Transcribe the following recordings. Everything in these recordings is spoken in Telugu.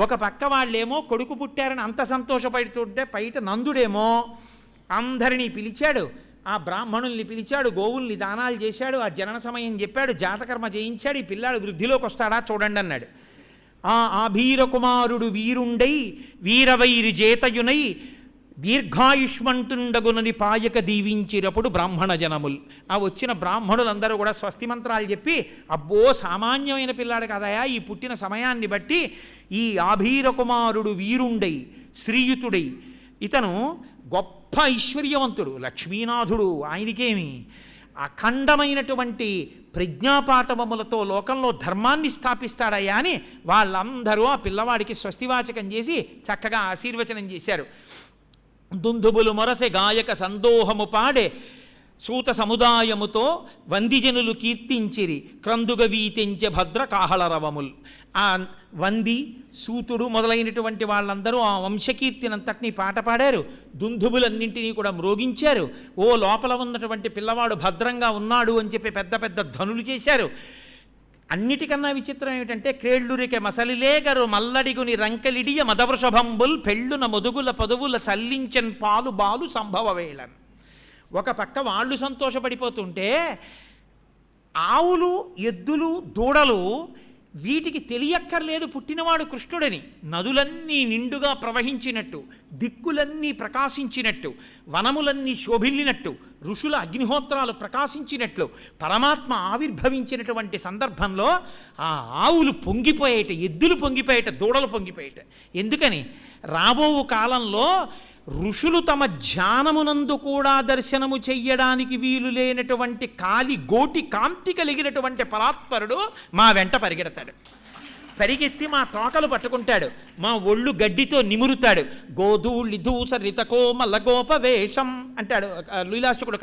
ఒక పక్క వాళ్ళేమో కొడుకు పుట్టారని అంత సంతోషపడుతుంటే బయట నందుడేమో అందరినీ పిలిచాడు, ఆ బ్రాహ్మణుల్ని పిలిచాడు, గోవుల్ని దానాలు చేశాడు, ఆ జనన సమయం చెప్పాడు, జాతకర్మ చేయించాడు, ఈ పిల్లాడు వృద్ధిలోకి వస్తాడా చూడండి అన్నాడు. ఆ ఆభీర కుమారుడు వీరుండై వీరవైరి జేతయునై దీర్ఘాయుష్మంటుండగునని పాయక దీవించినప్పుడు బ్రాహ్మణ జనములు, ఆ వచ్చిన బ్రాహ్మణులందరూ కూడా స్వస్తి మంత్రాలు చెప్పి, అబ్బో సామాన్యమైన పిల్లాడు కదయా, ఈ పుట్టిన సమయాన్ని బట్టి ఈ ఆభీర కుమారుడు వీరుండై శ్రీయుతుడై, ఇతను గొప్ప ఐశ్వర్యవంతుడు, లక్ష్మీనాథుడు, ఆయనకేమి అఖండమైనటువంటి ప్రజ్ఞాపాఠవములతో లోకంలో ధర్మాన్ని స్థాపిస్తాడయ్యా అని వాళ్ళందరూ ఆ పిల్లవాడికి స్వస్తివాచకం చేసి చక్కగా ఆశీర్వచనం చేశారు. దుందుబులు మొరసె గాయక సందోహము పాడే సూత సముదాయముతో వందిజనులు కీర్తించిరి క్రందుగ వీతించె భద్ర కాహళరవముల్. ఆ వంది సూతుడు మొదలైనటువంటి వాళ్ళందరూ ఆ వంశకీర్తినంతటినీ పాట పాడారు, దుందుబులన్నింటినీ కూడా మ్రోగించారు. ఓ లోపల ఉన్నటువంటి పిల్లవాడు భద్రంగా ఉన్నాడు అని చెప్పి పెద్ద పెద్ద ధనులు చేశారు. అన్నిటికన్నా విచిత్రం ఏమిటంటే క్రేళ్ళురికె మసలిలేగరు మల్లడిగుని రంకెలిడియ మదవృషభంబుల్ పెళ్ళున మొదుగుల పదువుల చల్లించన్ పాలు బాలు సంభవ వేళన్. ఒక పక్క వాళ్ళు సంతోషపడిపోతుంటే ఆవులు ఎద్దులు దూడలు వీటికి తెలియక్కర్లేదు పుట్టినవాడు కృష్ణుడని. నదులన్నీ నిండుగా ప్రవహించినట్టు, దిక్కులన్నీ ప్రకాశించినట్టు, వనములన్నీ శోభిల్లినట్టు, ఋషుల అగ్నిహోత్రాలు ప్రకాశించినట్లు పరమాత్మ ఆవిర్భవించినటువంటి సందర్భంలో ఆ ఆవులు పొంగిపోయేట, ఎద్దులు పొంగిపోయేట, దూడలు పొంగిపోయేట. ఎందుకని? రాబో కాలంలో ఋషులు తమ ధ్యానమునందు కూడా దర్శనము చెయ్యడానికి వీలు లేనటువంటి కాలి గోటి కాంతి కలిగినటువంటి పరాత్పరుడు మా వెంట పరిగెడతాడు. పరిగెత్తి మా తోకలు పట్టుకుంటాడు, మా ఒళ్ళు గడ్డితో నిమురుతాడు. గోధూళి దూస రితకోమల గోపవేషం అంటాడు లీలాశుకుడు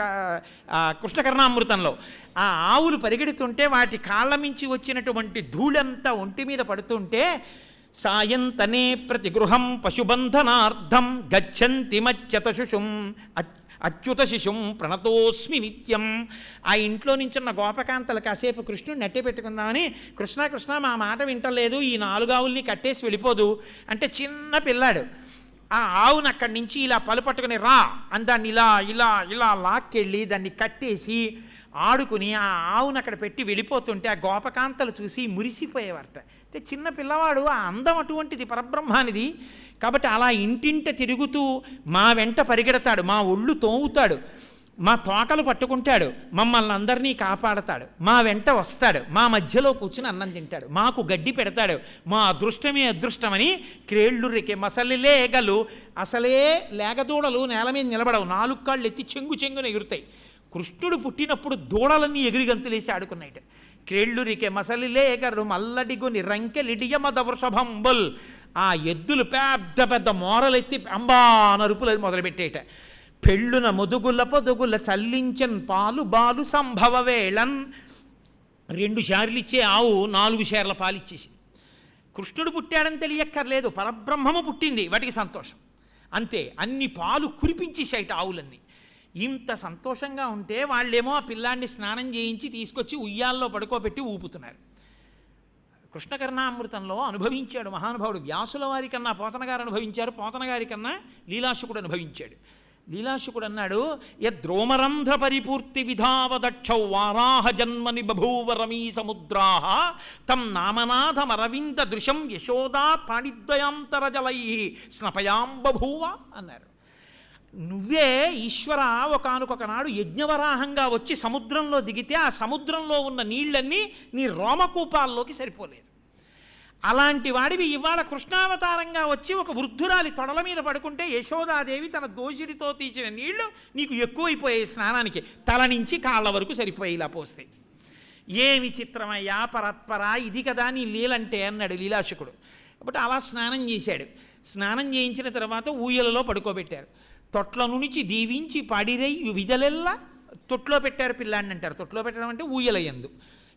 కృష్ణకర్ణామృతంలో. ఆ ఆవులు పరిగెడుతుంటే వాటి కాళ్ళ మించి వచ్చినటువంటి ధూళంతా ఒంటి మీద పడుతుంటే సాయంతనే ప్రతి గృహం పశుబంధనార్థం గచ్చంతి మచ్చత శిశుం అచ్యుత శిశుం ప్రణతోస్మి నిత్యం. ఆ ఇంట్లో నించున్న గోపకాంతలు కాసేపు కృష్ణుడిని నెట్టే పెట్టుకుందామని, కృష్ణ కృష్ణ మా మాట వింటలేదు, ఈ 4 ఆవుల్ని కట్టేసి వెళ్ళిపోదు అంటే చిన్న పిల్లాడు ఆ ఆవును అక్కడి నుంచి ఇలా పలుపట్టుకుని రా అని దాన్ని ఇలా ఇలా ఇలా లాక్కెళ్ళి దాన్ని కట్టేసి ఆడుకుని ఆ ఆవును అక్కడ పెట్టి వెళ్ళిపోతుంటే ఆ గోపకాంతలు చూసి మురిసిపోయేవారట. అంటే చిన్న పిల్లవాడు ఆ అందం అటువంటిది, పరబ్రహ్మానిది. కాబట్టి అలా ఇంటింట తిరుగుతూ మా వెంట పరిగెడతాడు, మా ఒళ్ళు తోవుతాడు, మా తోకలు పట్టుకుంటాడు, మమ్మల్ని అందరినీ కాపాడతాడు, మా వెంట వస్తాడు, మా మధ్యలో కూర్చుని అన్నం తింటాడు, మాకు గడ్డి పెడతాడు. మా అదృష్టమే అదృష్టమని క్రేళ్ళు రేకే మసలి లేగలు, అసలే లేగదూడలు నేల మీద నిలబడవు, 4 కాళ్ళు ఎత్తి చెంగు చెంగున ఎగురుతాయి. కృష్ణుడు పుట్టినప్పుడు దూడలన్నీ ఎగిరి గంతులేసి ఆడుకున్నాయిట. క్రేళ్ళురికే మసలి లేగరు మల్లడిగుని రంకెలిడియ మద వృషభంబుల్. ఆ ఎద్దులు పెద్ద పెద్ద మోరలెత్తి అంబా నరుపులు మొదలుపెట్టేట. పెళ్ళున మొదుగుల పొదుగుల చల్లించన్ పాలు బాలు సంభవ వేళన్. 2 షేర్లు ఇచ్చే ఆవు 4 షేర్ల పాలు ఇచ్చేసి. కృష్ణుడు పుట్టాడని తెలియక్కర్లేదు, పరబ్రహ్మము పుట్టింది, వాటికి సంతోషం అంతే. అన్ని పాలు కురిపించేసాయిట ఆవులన్నీ. ఇంత సంతోషంగా ఉంటే వాళ్ళేమో ఆ పిల్లాన్ని స్నానం చేయించి తీసుకొచ్చి ఉయ్యాల్లో పడుకోబెట్టి ఊపుతున్నారు. కృష్ణకర్ణామృతంలో అనుభవించాడు మహానుభావుడు. వ్యాసుల వారి కన్నా పోతన గారు అనుభవించారు, పోతన గారి కన్నా లీలాశుకుడు అనుభవించాడు. లీలాశుకుడు అన్నాడు, యద్రోమరంధ్ర పరిపూర్తి విధావదక్షౌ వారాహ జన్మని బభూవరమీ సముద్రాహ తం నామనాథమరవింద దృశం యశోదా పాణిద్వయాంతరజలై స్నపయాం బభూవ అన్నారు. నువ్వే ఈశ్వర ఒకానొకనాడు యజ్ఞవరాహంగా వచ్చి సముద్రంలో దిగితే ఆ సముద్రంలో ఉన్న నీళ్ళన్నీ నీ రోమకూపాల్లోకి సరిపోలేదు. అలాంటి వాడివి ఇవాళ కృష్ణావతారంగా వచ్చి ఒక వృద్ధురాలి తొడల మీద పడుకుంటే యశోదాదేవి తన దోషిడితో తీసిన నీళ్లు నీకు ఎక్కువైపోయాయి, స్నానానికి తల నుంచి కాళ్ళ వరకు సరిపోయి ఇలా పోస్తే. ఏమి చిత్రమయ్యా పరత్పర, ఇది కదా నీ లీలంటే అన్నాడు లీలాశకుడు. కాబట్టి అలా స్నానం చేశాడు. స్నానం చేయించిన తర్వాత ఊయలలో పడుకోబెట్టారు. తొట్ల నుంచి దీవించి పాడిరై విధలెల్లా తొట్లో పెట్టారు పిల్లాడిని అంటారు. తొట్లో పెట్టడం అంటే ఊయలయందు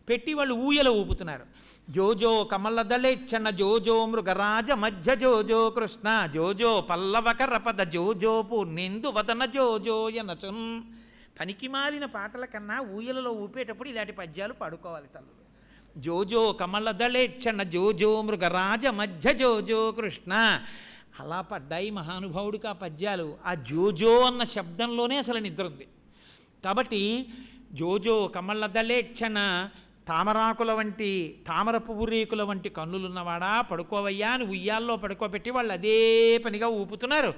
పెట్టి వాళ్ళు ఊయల ఊపుతున్నారు. జోజో కమలదళేక్షణ జోజో మృగరాజ మధ్య జోజో కృష్ణ జోజో పల్లవకరపద జోజో పూర్ణేందు వదన జోజోయనచున్. పనికిమాలిన పాటల కన్నా ఊయలలో ఊపేటప్పుడు ఇలాంటి పద్యాలు పాడుకోవాలి తల్లులు. జోజో కమలదళేక్షణ జోజో మృగరాజ మధ్య జోజో కృష్ణ. అలా పడ్డాయి మహానుభావుడికి ఆ పద్యాలు. ఆ జోజో అన్న శబ్దంలోనే అసలు నిద్ర ఉంది. కాబట్టి జోజో కమలదళేక్షణ, తామరాకుల వంటి తామర పువ్వు రేకుల వంటి కన్నులున్నవాడా పడుకోవయ్యా అని ఉయ్యాల్లో పడుకోబెట్టి వాళ్ళు అదే పనిగా ఊపుతున్నారు.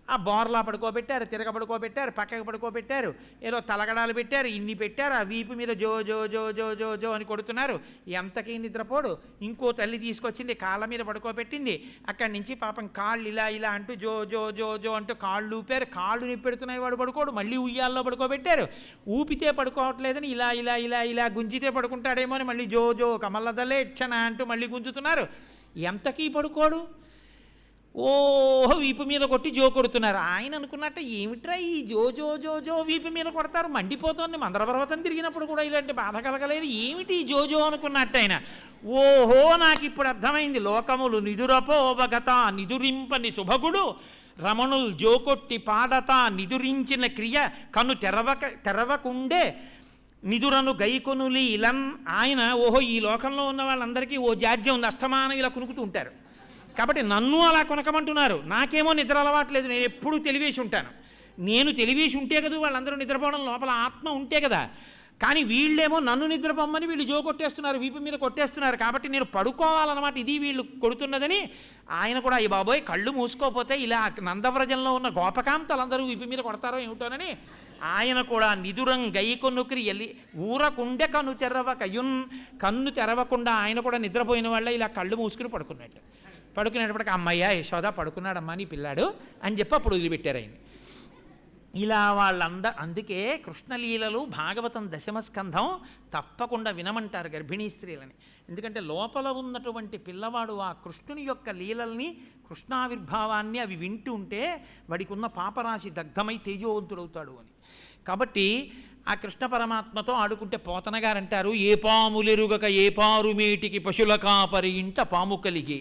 ఆ బోర్లా పడుకోబెట్టారు, తిరగ పడుకోబెట్టారు, పక్కకు పడుకోబెట్టారు, ఏదో తలగడాలు పెట్టారు, ఇన్ని పెట్టారు. ఆ వీపు మీద జో జో జో జో జో జో అని కొడుతున్నారు. ఎంతకీ నిద్రపోడు. ఇంకో తల్లి తీసుకొచ్చింది, కాళ్ళ మీద పడుకోబెట్టింది. అక్కడి నుంచి పాపం కాళ్ళు ఇలా ఇలా అంటూ జో జో జో జో అంటూ కాళ్ళు ఊపారు. కాళ్ళు నిప్పెడుతున్నాయి, వాడు పడుకోడు. మళ్ళీ ఉయ్యాల్లో పడుకోబెట్టారు. ఊపితే పడుకోవట్లేదని ఇలా ఇలా ఇలా ఇలా గుంజితే పడుకుంటాడేమో అని మళ్ళీ జో జో కమలదలే క్షణ అంటూ మళ్ళీ గుంజుతున్నారు. ఎంతకీ పడుకోడు. ఓహో వీపు మీద కొట్టి జో కొడుతున్నారు. ఆయన అనుకున్నట్ట ఏమిట్రా ఈ జో జో జో జో వీపు మీద కొడతారు, మండిపోతుంది. మందర పర్వతం తిరిగినప్పుడు కూడా ఇలాంటి బాధ కలగలేదు, ఏమిటి ఈ జో జో అనుకున్నట్టు ఆయన. ఓహో నాకు ఇప్పుడు అర్థమైంది. లోకములు నిదురపోవగత నిదురింపని శుభగుడు రమణులు జోకొట్టి పాడత నిదురించిన క్రియ కను తెరవకుండే నిదురను గైకొనులి ఇలన్. ఆయన ఓహో ఈ లోకంలో ఉన్న వాళ్ళందరికీ ఓ జాడ్యం ఉంది, అస్తమానం ఇలా కునుకుతూ ఉంటారు. కాబట్టి నన్ను అలా కొనకమంటున్నారు. నాకేమో నిద్ర అలవాట్లేదు, నేను ఎప్పుడూ తెలివేసి ఉంటాను. నేను తెలివేసి ఉంటే కదా వాళ్ళందరూ నిద్రపోవడం, లోపల ఆత్మ ఉంటే కదా. కానీ వీళ్ళేమో నన్ను నిద్రపోమ్మని వీళ్ళు జో కొట్టేస్తున్నారు, వీపు మీద కొట్టేస్తున్నారు. కాబట్టి నేను పడుకోవాలన్నమాట, ఇది వీళ్ళు కొడుతున్నదని ఆయన కూడా ఈ బాబోయ్ కళ్ళు మూసుకోపోతే ఇలా నందవ్రజంలో ఉన్న గోపకాంతలందరూ వీపు మీద కొడతారో ఏమిటోనని ఆయన కూడా నిదురం గైకొన్నుకి ఎల్లి ఊరకుండే కన్ను తెరవకయున్. కన్ను తెరవకుండా ఆయన కూడా నిద్రపోయిన వాళ్ళ ఇలా కళ్ళు మూసుకుని పడుకున్నట్టు. పడుకునేటప్పటికి అమ్మయ్య యశోద పడుకున్నాడమ్మా నీ పిల్లాడు అని చెప్పి అప్పుడు వదిలిపెట్టారు ఆయన. ఇలా అందుకే కృష్ణలీలలు భాగవతం దశమస్కంధం తప్పకుండా వినమంటారు గర్భిణీ స్త్రీలని. ఎందుకంటే లోపల ఉన్నటువంటి పిల్లవాడు ఆ కృష్ణుని యొక్క లీలల్ని, కృష్ణావిర్భావాన్ని అవి వింటూ ఉంటే వాడికి ఉన్న పాపరాశి దగ్ధమై తేజోవంతుడవుతాడు అని. కాబట్టి ఆ కృష్ణ పరమాత్మతో ఆడుకుంటే పోతన గారు అంటారు, ఏ పాములెరుగక ఏ పారుమేటికి పశుల కాపరి ఇంట పాము కలిగి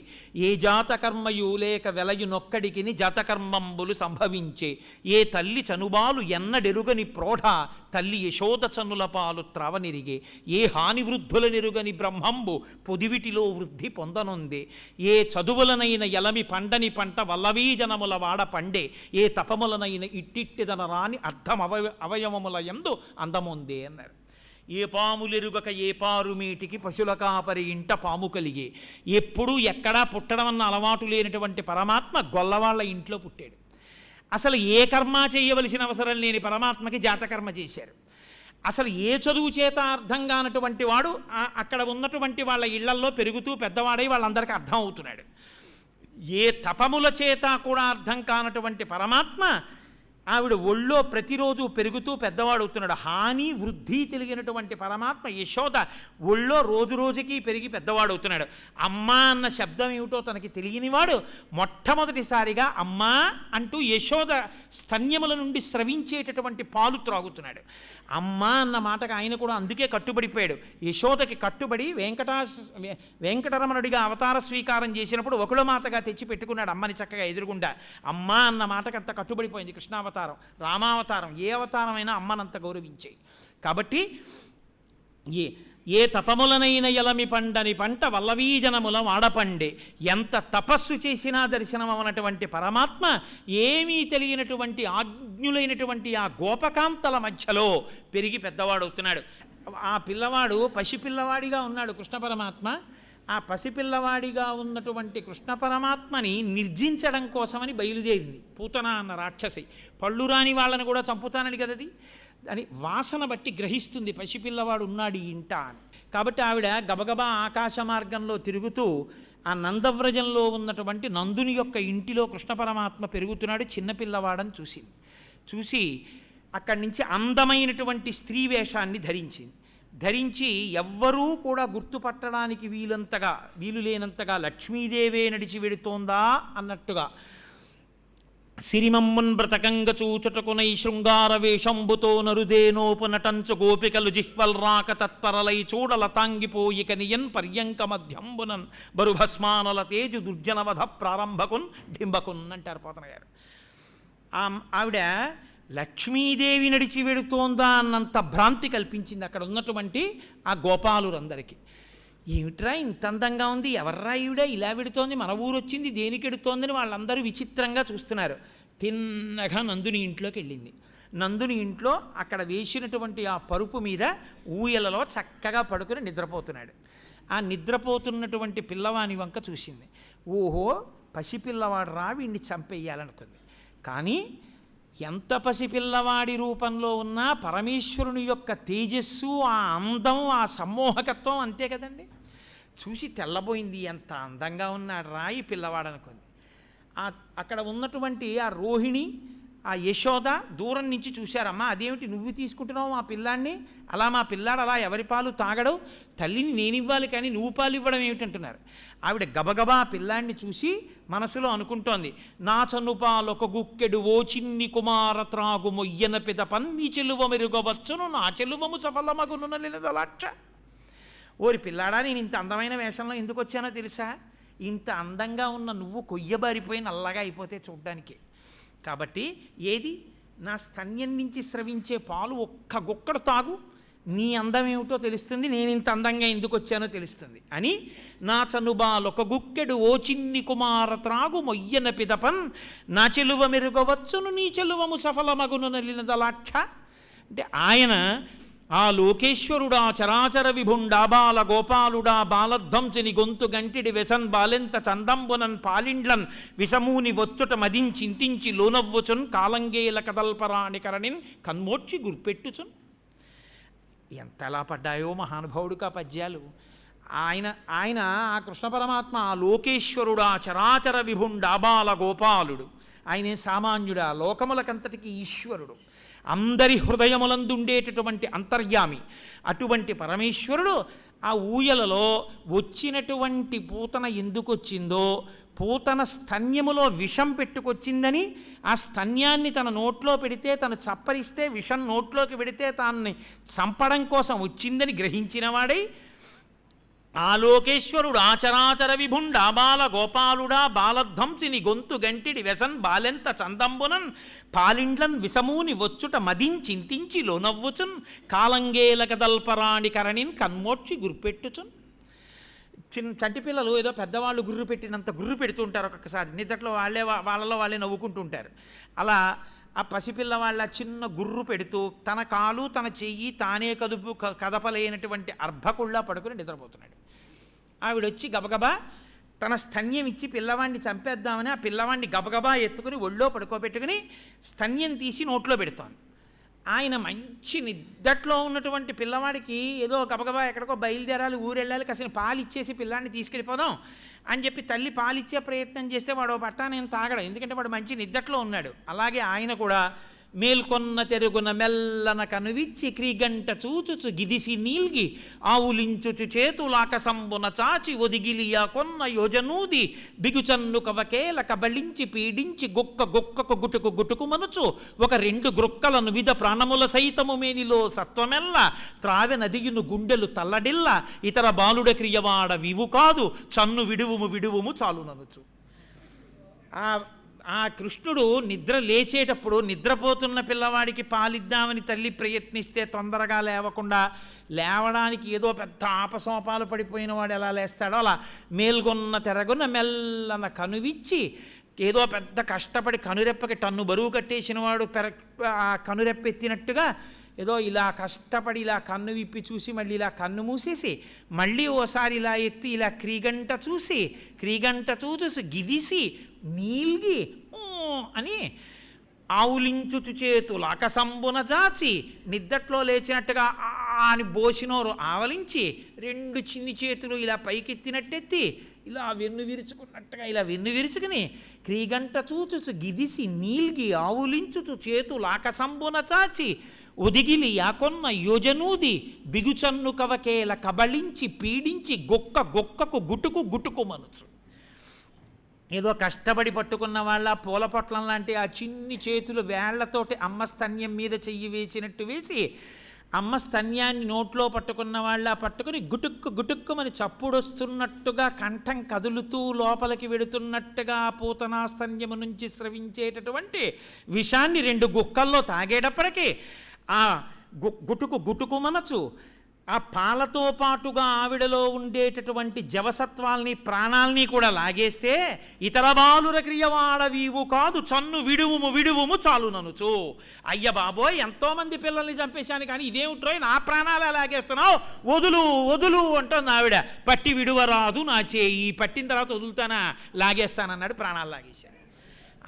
ఏ జాతకర్మయు లేక వెలయు నొక్కడికిని జాతకర్మంబులు సంభవించే ఏ తల్లి చనుబాలు ఎన్నడెరుగని ప్రోఢ తల్లి యశోద చనుల పాలు త్రవనిరిగే ఏ హాని వృద్ధుల నెరుగని బ్రహ్మంబు పొదివిటిలో వృద్ధి పొందనుందే ఏ చదువులనైన ఎలమి పండని పంట వల్లవీజనముల వాడ పండే ఏ తపములనైన ఇట్టిట్టిదన రాని అర్థం అవయవముల యందు అందముందే అన్నారు. ఏ పాములెరుగక ఏ పారుమీటికి పశుల కాపరి ఇంట పాము కలిగే. ఎప్పుడూ ఎక్కడా పుట్టడం అన్న అలవాటు లేనటువంటి పరమాత్మ గొల్లవాళ్ళ ఇంట్లో పుట్టాడు. అసలు ఏ కర్మ చేయవలసిన అవసరం లేని పరమాత్మకి జాతకర్మ చేశారు. అసలు ఏ చదువు చేత అర్థం కానటువంటి వాడు అక్కడ ఉన్నటువంటి వాళ్ళ ఇళ్లల్లో పెరుగుతూ పెద్దవాడై వాళ్ళందరికీ అర్థం అవుతున్నాడు. ఏ తపముల చేత కూడా అర్థం కానటువంటి పరమాత్మ ఆవిడ ఒళ్ళో ప్రతిరోజు పెరుగుతూ పెద్దవాడు అవుతున్నాడు. హాని వృద్ధి తెలిగినటువంటి పరమాత్మ యశోద ఒళ్ళో రోజు రోజుకి పెరిగి పెద్దవాడు అవుతున్నాడు. అమ్మా అన్న శబ్దం ఏమిటో తనకి తెలియనివాడు మొట్టమొదటిసారిగా అమ్మా అంటూ యశోద స్తన్యముల నుండి స్రవించేటటువంటి పాలు త్రాగుతున్నాడు. అమ్మా అన్న మాటకు ఆయన కూడా అందుకే కట్టుబడిపోయాడు. యశోదకి కట్టుబడి వెంకటరమణుడిగా అవతార స్వీకారం చేసినప్పుడు ఒకళ్ళ మాతగా తెచ్చి పెట్టుకున్నాడు అమ్మని చక్కగా ఎదురుగుండా. అమ్మా అన్న మాటకు అంత కట్టుబడిపోయింది. కృష్ణావతారం, రామావతారం, ఏ అవతారమైనా అమ్మనంత గౌరవించాయి. కాబట్టి ఏ తపములనైన ఎలమి పండని పంట వల్లవీజనముల వాడపండే. ఎంత తపస్సు చేసినా దర్శనం అవనటువంటి పరమాత్మ ఏమీ తెలియనటువంటి ఆజ్ఞులైనటువంటి ఆ గోపకాంతల మధ్యలో పెరిగి పెద్దవాడవుతున్నాడు. ఆ పిల్లవాడు పసిపిల్లవాడిగా ఉన్నాడు కృష్ణ పరమాత్మ. ఆ పసిపిల్లవాడిగా ఉన్నటువంటి కృష్ణ పరమాత్మని నిర్జించడం కోసమని బయలుదేరింది పూతన అన్న రాక్షసి. పళ్ళు రాని వాళ్ళని కూడా చంపుతానని కదది. అని వాసన బట్టి గ్రహిస్తుంది పసిపిల్లవాడు ఉన్నాడు ఈ ఇంట అని. కాబట్టి ఆవిడ గబగబా ఆకాశ మార్గంలో తిరుగుతూ ఆ నందవ్రజంలో ఉన్నటువంటి నందుని యొక్క ఇంటిలో కృష్ణ పరమాత్మ పెరుగుతున్నాడు చిన్నపిల్లవాడని చూసి అక్కడి నుంచి అందమైనటువంటి స్త్రీ వేషాన్ని ధరించి ఎవ్వరూ కూడా గుర్తుపట్టడానికి వీలు లేనంతగా లక్ష్మీదేవే నడిచి వెడుతోందా అన్నట్టుగా సిరిమమ్మున్ బ్రతకంగ చూచుటకునై శృంగార వేషంబుతో నరుదేనోపునటంచు గోపికలు జిహ్వల్ రాక తత్పరలై చూడల తాంగిపోయిక నియన్ పర్యంక మధ్యంబునన్ బరుభస్మానల తేజు దుర్జనవధ ప్రారంభకున్ డింబకున్ అంటారు పోతన గారు. ఆవిడ లక్ష్మీదేవి నడిచి వెడుతోందా అన్నంత భ్రాంతి కల్పించింది అక్కడ ఉన్నటువంటి ఆ గోపాలురందరికీ. ఏమిట్రా ఇంత అందంగా ఉంది, ఎవర్రా ఈవిడ ఇలా పెడుతోంది, మన ఊరు వచ్చింది దేనికి ఎడుతోందని వాళ్ళందరూ విచిత్రంగా చూస్తున్నారు. తిన్నగా నందుని ఇంట్లోకి వెళ్ళింది. నందుని ఇంట్లో అక్కడ వేసినటువంటి ఆ పరుపు మీద ఊయలలో చక్కగా పడుకుని నిద్రపోతున్నాడు. ఆ నిద్రపోతున్నటువంటి పిల్లవాని వంక చూసింది. ఓహో, పసిపిల్లవాడు రా, వీడిని చంపేయాలనుకుంది. కానీ ఎంత పసిపిల్లవాడి రూపంలో ఉన్నా పరమేశ్వరుని యొక్క తేజస్సు, ఆ అందం, ఆ సమ్మోహకత్వం అంతే కదండి. చూసి తెల్లబోయింది, ఎంత అందంగా ఉన్నాడు రా ఈ పిల్లవాడు అనుకుంది. అక్కడ ఉన్నటువంటి ఆ రోహిణి, ఆ యశోద దూరం నుంచి చూశారమ్మా, అదేమిటి నువ్వు తీసుకుంటున్నావు మా పిల్లాన్ని, అలా మా పిల్లాడు అలా ఎవరి పాలు తాగడవు, తల్లిని నేను ఇవ్వాలి కానీ నువ్వు పాలు ఇవ్వడం ఏమిటంటున్నారు. ఆవిడ గబగబా పిల్లాన్ని చూసి మనసులో అనుకుంటోంది, నా చనుపాలొక గుక్కెడు ఓ చిన్ని కుమార త్రాగు మొయ్యన పిదపన్ నీ చెలువ మెరుగవచ్చును నా చెలువము సఫలమగును నలినదలాక్ష. ఓరి పిల్లాడా, నేను ఇంత అందమైన వేషంలో ఎందుకు వచ్చానో తెలుసా? ఇంత అందంగా ఉన్న నువ్వు కొయ్యబారిపోయి నల్లగా అయిపోతే చూడ్డానికి. కాబట్టి ఏది, నా స్తన్యం నుంచి స్రవించే పాలు ఒక్క గుక్కడు తాగు, నీ అందం ఏమిటో తెలుస్తుంది, నేను ఇంత అందంగా ఎందుకు వచ్చానో తెలుస్తుంది అని, నా చనుబాలొక గుక్కెడు ఓ చిన్ని కుమార త్రాగు మొయ్యన పిదపన్ నా చెలువ మెరుగవచ్చును నీ చెలువము సఫలమగును నలినదలాక్ష. అంటే ఆయన ఆ లోకేశ్వరుడా చరాచర విభుండా బాల గోపాలుడా బాలధ్వంసుని గొంతు గంటిడి వెసన్ బాలెంత చందంబునన్ పాలిండ్లన్ విషమూని వచ్చుట మదించింతించి లోనవ్వుచున్ కాలంగేల కదల్పరాణి కరణిన్ కన్మోడ్చి గుర్పెట్టుచున్. ఎంతలా పడ్డాయో మహానుభావుడికి ఆ పద్యాలు. ఆయన ఆ కృష్ణ పరమాత్మ ఆ లోకేశ్వరుడా చరాచర విభుండా బాల గోపాలుడు. ఆయనే సామాన్యుడా, లోకములకంతటికి ఈశ్వరుడు, అందరి హృదయములందుండేటటువంటి అంతర్యామి. అటువంటి పరమేశ్వరుడు ఆ ఊయలలో వచ్చినటువంటి పూతన ఎందుకు వచ్చిందో, పూతన స్తన్యములో విషం పెట్టుకొచ్చిందని, ఆ స్తన్యాన్ని తన నోట్లో పెడితే తను చప్పరిస్తే విషం నోట్లోకి పెడితే తాన్ని చంపడం కోసం వచ్చిందని గ్రహించినవాడై, ఆ లోకేశ్వరుడు ఆచరాచర విభుండా బాల గోపాలుడా బాలధ్వంసిని గొంతు గంటిడి వెసన్ బాలెంత చందంబునన్ పాలిండ్లన్ విషమూని వచ్చుట మదించింతించి లోనవ్వుచున్ కాలంగేల కదల్పరాణి కరణిన్ కన్మోడ్చి గుర్పెట్టుచున్. చంటి పిల్లలు ఏదో పెద్దవాళ్ళు గుర్రు పెట్టినంత గుర్రు పెడుతుంటారు ఒక్కొక్కసారి, నిద్రలో వాళ్ళలో వాళ్ళే నవ్వుకుంటూ ఉంటారు. అలా ఆ పసిపిల్లవాళ్ళ చిన్న గుర్రు పెడుతూ తన కాలు తన చెయ్యి తానే కదపలేనటువంటి అర్భకుళ్ళ పడుకుని నిద్రపోతున్నాడు. ఆవిడొచ్చి గబగబా తన స్తన్యం ఇచ్చి పిల్లవాడిని చంపేద్దామని ఆ పిల్లవాడిని గబగబా ఎత్తుకుని ఒళ్ళో పడుకోబెట్టుకుని స్తన్యం తీసి నోట్లో పెడుతోంది. ఆయన మంచి నిద్దట్లో ఉన్నటువంటి పిల్లవాడికి ఏదో గబగబా ఎక్కడికో బయలుదేరాలి, ఊరెళ్ళాలి, కాసిన పాలు ఇచ్చేసి పిల్లాన్ని తీసుకెళ్ళిపోదాం అని చెప్పి తల్లి పాలిచ్చే ప్రయత్నం చేస్తే వాడు పట్టా నేను తాగడం, ఎందుకంటే వాడు మంచి నిద్దట్లో ఉన్నాడు. అలాగే ఆయన కూడా మేల్కొన్న తెరుగున మెల్లన కనువిచ్చి క్రీగంట చూచుచు గిదిసి నీల్గి ఆవులించుచు చేతులాకసంబున చాచి ఒదిగిలియా కొన్న యోజనూది బిగుచన్ను కవకేల కబళించి పీడించి గొక్కకు గుటుకు మనుచు ఒక రెండు గ్రొక్కలను విధ ప్రాణముల సైతము మేనిలో సత్వమెల్ల త్రావె నదియును గుండెలు తల్లడిల్ల ఇతర బాలుడ క్రియవాడ వివు కాదు చన్ను విడువుము చాలుననుచు. ఆ కృష్ణుడు నిద్ర లేచేటప్పుడు నిద్రపోతున్న పిల్లవాడికి పాలిద్దామని తల్లి ప్రయత్నిస్తే తొందరగా లేవకుండా, లేవడానికి ఏదో పెద్ద ఆపసోపాలు పడిపోయిన వాడు ఎలా లేస్తాడో అలా మేల్గొన్న తెరగున మెల్లన కనువిచ్చి, ఏదో పెద్ద కష్టపడి కనురెప్పకి టన్ను బరువు కట్టేసిన వాడు ఆ కనురెప్పెత్తినట్టుగా ఏదో ఇలా కష్టపడి ఇలా కన్ను విప్పి చూసి మళ్ళీ ఇలా కన్ను మూసేసి మళ్ళీ ఓసారి ఇలా ఎత్తి ఇలా క్రీగంట చూసి గిదిసి నీల్గి అని ఆవులించుచు చేతులు ఆకసంబున జాచి నిద్దట్లో లేచినట్టుగా అని బోసినోరు ఆవలించి రెండు చిన్ని చేతులు ఇలా పైకెత్తినట్టెత్తి ఇలా వెన్ను విరుచుకున్నట్టుగా ఇలా వెన్ను విరుచుకుని క్రీగంట చూచుచు గిదిసి నీల్గి ఆవులించుచు చేతులు ఆకసంబున చాచి ఒదిగిలి యాకొన్న యోజనూది బిగుచన్ను కవకేల కబళించి పీడించి గొక్కకు గుటుకు మనుచు. ఏదో కష్టపడి పట్టుకున్న వాళ్ళ పూల పొట్లం లాంటి ఆ చిన్ని చేతులు వేళ్లతోటి అమ్మ స్తన్యం మీద చెయ్యి వేసినట్టు వేసి అమ్మ స్తన్యాన్ని నోట్లో పట్టుకున్న వాళ్ళ పట్టుకుని గుటుక్కుమని చప్పుడొస్తున్నట్టుగా కంఠం కదులుతూ లోపలికి వెడుతున్నట్టుగా పూతనా స్తన్యము నుంచి స్రవించేటటువంటి విషాన్ని రెండు గుక్కల్లో తాగేటప్పటికీ ఆ గుటుకు మనచు ఆ పాలతో పాటుగా ఆవిడలో ఉండేటటువంటి జవసత్వాల్ని ప్రాణాల్ని కూడా లాగేస్తే ఇతర బాలుర క్రియవాడవీవు కాదు చన్ను విడువుము చాలుననుచు. అయ్య బాబోయ్, ఎంతోమంది పిల్లల్ని చంపేశాను కానీ ఇదేమిట్రో నా ప్రాణాలు లాగేస్తున్నావు, వదులు అంటుంది ఆవిడ. పట్టి విడువరాదు నా చేయి, పట్టిన తర్వాత వదులుతానా, లాగేస్తానన్నాడు, ప్రాణాలు లాగేశాడు.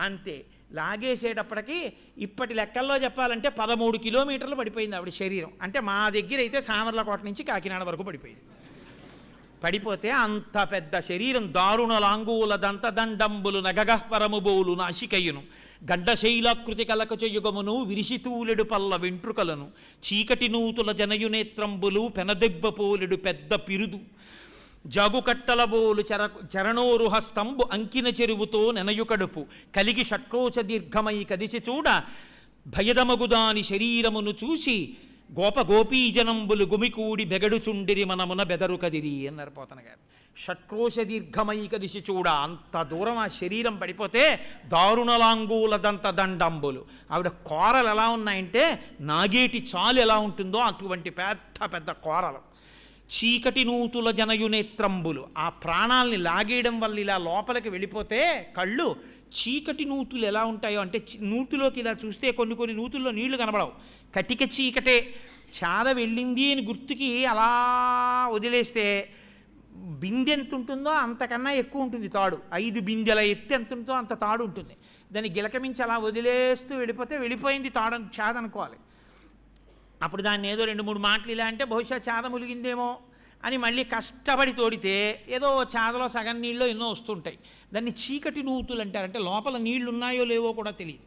అంతే. లాగేసేటప్పటికి ఇప్పటి లెక్కల్లో చెప్పాలంటే 13 కిలోమీటర్లు పడిపోయింది ఆవిడ శరీరం. అంటే మా దగ్గర అయితే సామర్లకోట నుంచి కాకినాడ వరకు పడిపోయింది. పడిపోతే అంత పెద్ద శరీరం, దారుణ లాంగూల దంతదండంబులు నగగహ్వరము బోలు నాశికయును గడ్డశైలాకృతి కలకచయుగమును విరిసితూలెడు పల్ల వెంట్రుకలను చీకటి నూతుల జనయునేత్రంబులు పెనదెబ్బ పోలెడు పెద్ద పిరుదు జాగుకట్టలబోలు చరణోరు హస్తంబు అంకిన చెరువుతో నెనయుకడుపు కలిగి షట్కోశ దీర్ఘమై కదిసి చూడ భయదమగుదాని శరీరమును చూసి గోపీజనంబులు గుమికూడి బెగడుచుండిరి మనమున బెదరు కదిరి అన్నారు పోతన గారు. షట్కోశ దీర్ఘమై కదిసి చూడ, అంత దూరం ఆ శరీరం పడిపోతే దారుణలాంగూలదంత దండంబులు, ఆవిడ కోరలు ఎలా ఉన్నాయంటే నాగేటి చాలు ఎలా ఉంటుందో అటువంటి పెద్ద పెద్ద కోరలు. చీకటి నూతుల జనయునేత్రంబులు, ఆ ప్రాణాల్ని లాగేయడం వల్ల ఇలా లోపలికి వెళ్ళిపోతే కళ్ళు చీకటి నూతులు ఎలా ఉంటాయో అంటే నూతులోకి ఇలా చూస్తే కొన్ని నూతుల్లో నీళ్లు కనబడవు, కటిక చీకటే. చాద వెళ్ళింది అని గుర్తుకి అలా వదిలేస్తే బిందె ఎంత ఉంటుందో అంతకన్నా ఎక్కువ ఉంటుంది తాడు. 5 బిందెల ఎత్తు ఎంత ఉంటుందో అంత తాడు ఉంటుంది. దాన్ని గిలకమించి అలా వదిలేస్తూ వెళ్ళిపోయింది తాడు చాద అనుకోవాలి. అప్పుడు దాన్ని ఏదో 2-3 మాటలు ఇలా అంటే బహుశా చాద ములిగిందేమో అని మళ్ళీ కష్టపడి తోడితే ఏదో చాదలో సగం నీళ్ళు ఎన్నో వస్తుంటాయి. దాన్ని చీకటి నూతులు అంటారు. అంటే లోపల నీళ్లు ఉన్నాయో లేవో కూడా తెలియదు.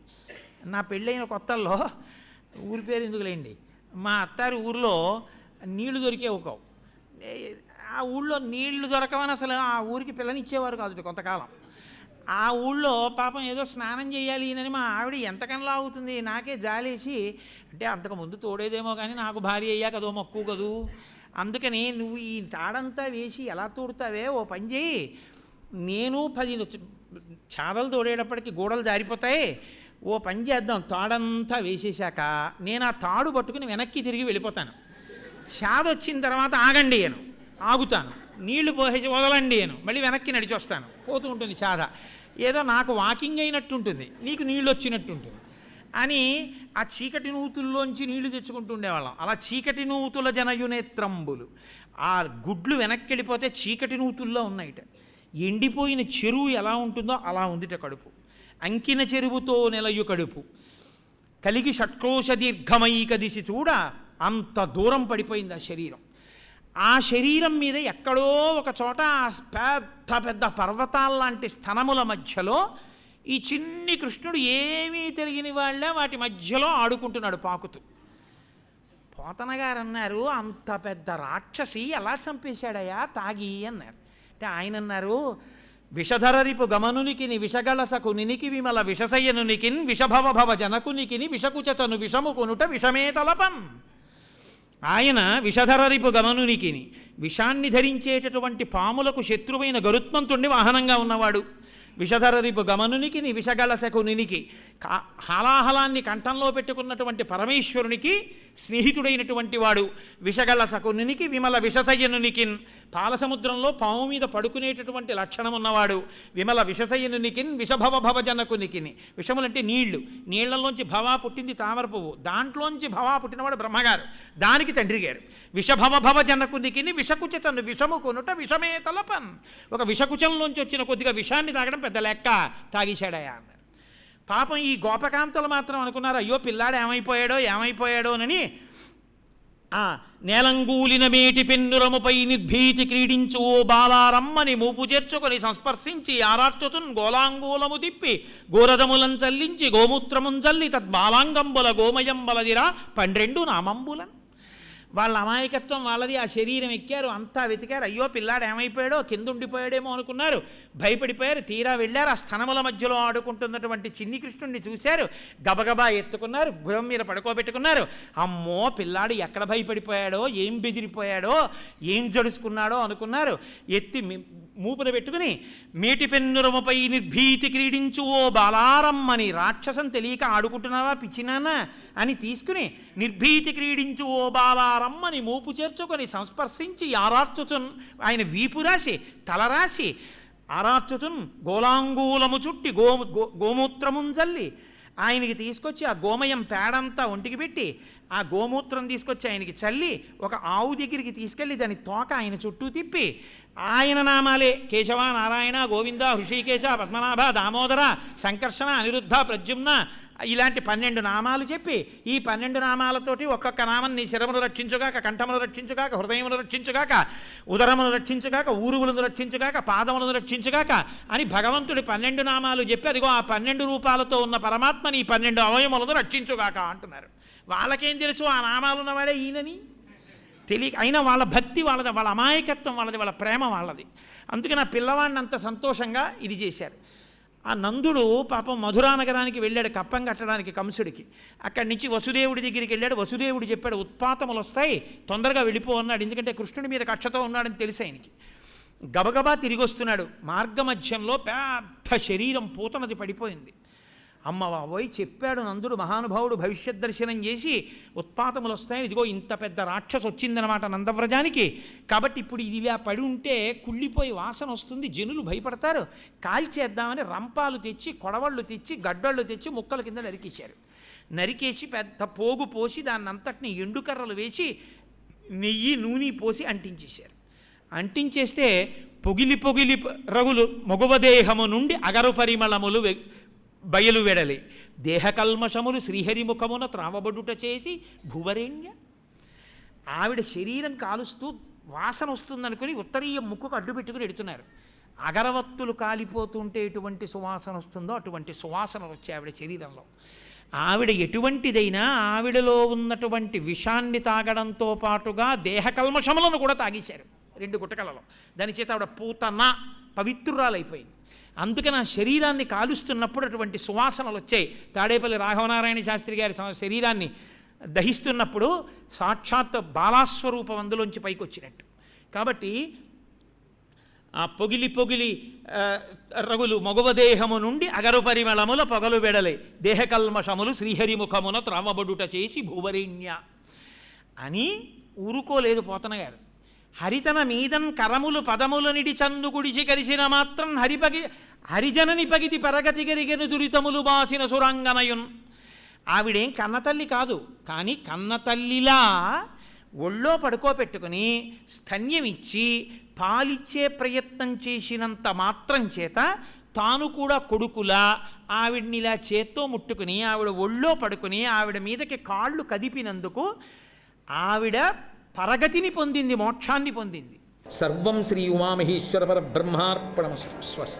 నా పెళ్ళైన కొత్తల్లో, ఊరి పేరు ఎందుకులేండి, మా అత్తారి ఊరిలో నీళ్లు దొరికేవి కావు. ఆ ఊళ్ళో నీళ్లు దొరకవని అసలు ఆ ఊరికి పిల్లనిచ్చేవారు కాదు కొంతకాలం. ఆ ఊళ్ళో పాపం ఏదో స్నానం చేయాలి అని మా ఆవిడ ఎంతకన్నా అవుతుంది. నాకే జాలేసి, అంటే అంతకుముందు తోడేదేమో కానీ నాకు భార్య అయ్యాక అదో మక్కువ కదూ, అందుకని నువ్వు ఈ తాడంతా వేసి ఎలా తోడుతావే, ఓ పని చేయి, నేను 10 చాదలు తోడేటప్పటికి గోడలు జారిపోతాయి, ఓ పని చేద్దాం, తాడంతా వేసేశాక నేను ఆ తాడు పట్టుకుని వెనక్కి తిరిగి వెళ్ళిపోతాను, చాద వచ్చిన తర్వాత ఆగండి అను, ఆగుతాను, నీళ్లు పోసేసి వదలండి అను, మళ్ళీ వెనక్కి నడిచి వస్తాను, పోతూ ఉంటుంది చాద. ఏదో నాకు వాకింగ్ అయినట్టు ఉంటుంది, నీకు నీళ్ళు వచ్చినట్టు ఉంటుంది అని ఆ చీకటి నూతుల్లోంచి నీళ్లు తెచ్చుకుంటూ ఉండేవాళ్ళం. అలా చీకటి నూతుల జనయునేత్రంబులు, ఆ గుడ్లు వెనక్కి వెళ్ళిపోతే చీకటి నూతుల్లో ఉన్నాయిట. ఎండిపోయిన చెరువు ఎలా ఉంటుందో అలా ఉందిట కడుపు. అంకిన చెరువుతో నెలయు కడుపు కలిగి షట్కోశ దీర్ఘమై కదిసి చూడ, అంత దూరం పడిపోయింది ఆ శరీరం. ఆ శరీరం మీద ఎక్కడో ఒక చోట పెద్ద పెద్ద పర్వతాల్లాంటి స్థనముల మధ్యలో ఈ చిన్ని కృష్ణుడు ఏమీ తెలియని వాళ్ళ వాటి మధ్యలో ఆడుకుంటున్నాడు పాకుతూ. పోతన గారు అన్నారు, అంత పెద్ద రాక్షసి ఎలా చంపేశాడయా తాగి అన్నారు. అంటే ఆయన అన్నారు, విషధరరిపు గమనునికిని విషగళసకు నినికి విమల విషసయ్యనునికిన్ విషభవ జనకునికిని విషకుచతను విషము కొనుట విషమే తలపన్. ఆయన విషధరరిపు గమనునికిని, విషాన్ని ధరించేటటువంటి పాములకు శత్రువైన గరుత్మంతుణ్ణి వాహనంగా ఉన్నవాడు. విషధరరిపు గమనునికి విషగళశకునికి, హాలాహలాన్ని కంఠంలో పెట్టుకున్నటువంటి పరమేశ్వరునికి స్నేహితుడైనటువంటి వాడు. విషగళశకునికి విమల విషసయ్యనునికిన్, పాలసముద్రంలో పాము మీద పడుకునేటటువంటి లక్షణం ఉన్నవాడు. విమల విషసయ్యనునికిన్ విషభవ జనకునికిని, విషములంటే నీళ్లు, నీళ్లలోంచి భవా పుట్టింది తామర పువ్వు, దాంట్లోంచి భవా పుట్టినవాడు బ్రహ్మగారు, దానికి తండ్రి గారు. విషభవ జనకునికిని విషకుచతను విషము కొనుట విషమే తలపన్. ఒక విషకుచంలోంచి వచ్చిన కొద్దిగా విషాన్ని తాగడం పెద్ద లెక్క, తాగేశాడయా అన్నారు. పాపం ఈ గోపకాంతలు మాత్రం అనుకున్నారు, అయ్యో పిల్లాడు ఏమైపోయాడోనని నేలంగూలిన మేటి పెన్నురముపై నిర్భీతి క్రీడించు ఓ బాలారమ్మని మూపు చేర్చుకొని సంస్పర్శించి ఆరార్చుతున్ గోలాంగూలము తిప్పి గోరదములం చల్లించి గోమూత్రమున్ చల్లి తద్బాలాంగంబుల గోమయంబలదిరా 12 నామంబులన్. వాళ్ళ అమాయకత్వం వాళ్ళది. ఆ శరీరం ఎక్కారు, అంతా వెతికారు, అయ్యో పిల్లాడు ఏమైపోయాడో, కింద ఉండిపోయాడేమో అనుకున్నారు, భయపడిపోయారు. తీరా వెళ్ళారు, ఆ స్థనముల మధ్యలో ఆడుకుంటున్నటువంటి చిన్ని కృష్ణుడిని చూశారు, గబగబా ఎత్తుకున్నారు, భుజం మీద పడుకోబెట్టుకున్నారు. అమ్మో పిల్లాడు ఎక్కడ భయపడిపోయాడో, ఏం బెదిరిపోయాడో, ఏం జడుచుకున్నాడో అనుకున్నారు. ఎత్తి మూపున పెట్టుకుని మేటి పెన్నురముపై నిర్భీతి క్రీడించు ఓ బాలారమ్మని రాక్షసం తెలియక ఆడుకుంటున్నావా పిచ్చినానా అని తీసుకుని నిర్భీతి క్రీడించు ఓ బాలారమ్మని మూపు చేర్చుకొని సంస్పర్శించి ఆరార్చుచున్ ఆయన వీపు రాసి తల రాసి ఆరార్చుచున్ గోలాంగూలము చుట్టి గోమూత్రముంజల్లి ఆయనకి తీసుకొచ్చి ఆ గోమయం పేడంతా ఒంటికి పెట్టి ఆ గోమూత్రం తీసుకొచ్చి ఆయనకి చల్లి ఒక ఆవు దగ్గరికి తీసుకెళ్ళి దాని తోక ఆయన చుట్టూ తిప్పి ఆయన నామాలే కేశవ నారాయణ గోవింద హృషికేశ పద్మనాభ దామోదర సంకర్షణ అనిరుద్ధ ప్రద్యుమ్న ఇలాంటి 12 నామాలు చెప్పి ఈ 12 నామాలతోటి ఒక్కొక్క నామం నీ శిరమును రక్షించుగాక, కంఠమును రక్షించుగాక, హృదయమును రక్షించుగాక, ఉదరమును రక్షించుగాక, ఊరువులను రక్షించుగాక, పాదములను రక్షించుగాక అని భగవంతుడి 12 నామాలు చెప్పి అదిగో ఆ 12 రూపాలతో ఉన్న పరమాత్మని ఈ 12 అవయములను రక్షించుగాక అంటున్నారు. వాళ్ళకేం తెలుసు ఆ నామాలు ఉన్నవాడే ఈయనని తెలియ, అయినా వాళ్ళ భక్తి వాళ్ళది, వాళ్ళ అమాయకత్వం వాళ్ళది, వాళ్ళ ప్రేమ వాళ్ళది. అందుకని ఆ పిల్లవాడిని అంత సంతోషంగా ఇది చేశారు. ఆ నందుడు పాపం మధురా నగరానికి వెళ్ళాడు కప్పం కట్టడానికి కంసుడికి. అక్కడి నుంచి వసుదేవుడి దగ్గరికి వెళ్ళాడు. వసుదేవుడు చెప్పాడు ఉత్పాతములు వస్తాయి తొందరగా వెళ్ళిపో అన్నాడు. ఎందుకంటే కృష్ణుడి మీద కక్షతో ఉన్నాడని తెలిసి ఆయనకి. గబగబా తిరిగి వస్తున్నాడు. మార్గమధ్యంలో పెద్ద శరీరం పూతనది పడిపోయింది. అమ్మ బాబోయ్ చెప్పాడు నందుడు మహానుభావుడు భవిష్యత్ దర్శనం చేసి ఉత్పాతములు వస్తాయని. ఇదిగో ఇంత పెద్ద రాక్షసు వచ్చిందనమాట నందవ్రజానికి. కాబట్టి ఇప్పుడు ఇది ఇలా పడి ఉంటే కుళ్ళిపోయి వాసన వస్తుంది, జనులు భయపడతారు, కాల్చేద్దామని రంపాలు తెచ్చి, కొడవళ్ళు తెచ్చి, గడ్డళ్ళు తెచ్చి ముక్కల కింద నరికేశారు. నరికేసి పెద్ద పోగు పోసి దాన్ని అంతటిని ఎండుకర్రలు వేసి నెయ్యి నూనె పోసి అంటించేశారు. అంటించేస్తే పొగిలి పొగిలి రగులు మగువదేహము నుండి అగరు పరిమళములు బయలు వెడలి దేహకల్మషములు శ్రీహరిముఖమున త్రావబడుట చేసి భువరేణ్య. ఆవిడ శరీరం కాలుస్తూ వాసన వస్తుందనుకుని ఉత్తరీయ ముక్కుకు అడ్డు పెట్టుకుని ఎడుతున్నారు. అగరవత్తులు కాలిపోతుంటే ఎటువంటి సువాసన వస్తుందో అటువంటి సువాసన వచ్చి ఆవిడ శరీరంలో. ఆవిడ ఎటువంటిదైనా ఆవిడలో ఉన్నటువంటి విషాన్ని తాగడంతో పాటుగా దేహకల్మషములను కూడా తాగేశారు 2 గుటకలలో. దాని చేత ఆవిడ పూతన పవిత్రురాలైపోయింది. అందుకని ఆ శరీరాన్ని కాలుస్తున్నప్పుడు అటువంటి సువాసనలు వచ్చాయి. తాడేపల్లి రాఘవనారాయణ శాస్త్రి గారి శరీరాన్ని దహిస్తున్నప్పుడు సాక్షాత్ బాలాస్వరూపం అందులోంచి పైకి వచ్చినట్టు. కాబట్టి ఆ పొగిలి పొగిలి రగులు మగువదేహము నుండి అగరు పరిమళముల పొగలు వెడలే దేహకల్మషములు శ్రీహరిముఖమున త్రామబడుట చేసి భూవరేణ్య అని ఊరుకోలేదు పోతన గారు. హరితన మీదన్ కరములు పదములు నిడి చందు గుడిసి కలిసిన మాత్రం హరిజనని పగితి పరగతి గరిగెను దురితములు బాసిన సురంగనయున్. ఆవిడేం కన్నతల్లి కాదు, కానీ కన్నతల్లిలా ఒళ్ళో పడుకోపెట్టుకుని స్తన్యమిచ్చి పాలిచ్చే ప్రయత్నం చేసినంత మాత్రం చేత తాను కూడా కొడుకులా ఆవిడ్ని ఇలా చేత్తో ముట్టుకుని ఆవిడ ఒళ్ళో పడుకుని ఆవిడ మీదకి కాళ్ళు కదిపినందుకు ఆవిడ పరగతిని పొందింది, మోక్షాన్ని పొందింది. సర్వం శ్రీ ఉమామహేశ్వర పరబ్రహ్మార్పణమస్తు. స్వస్తి.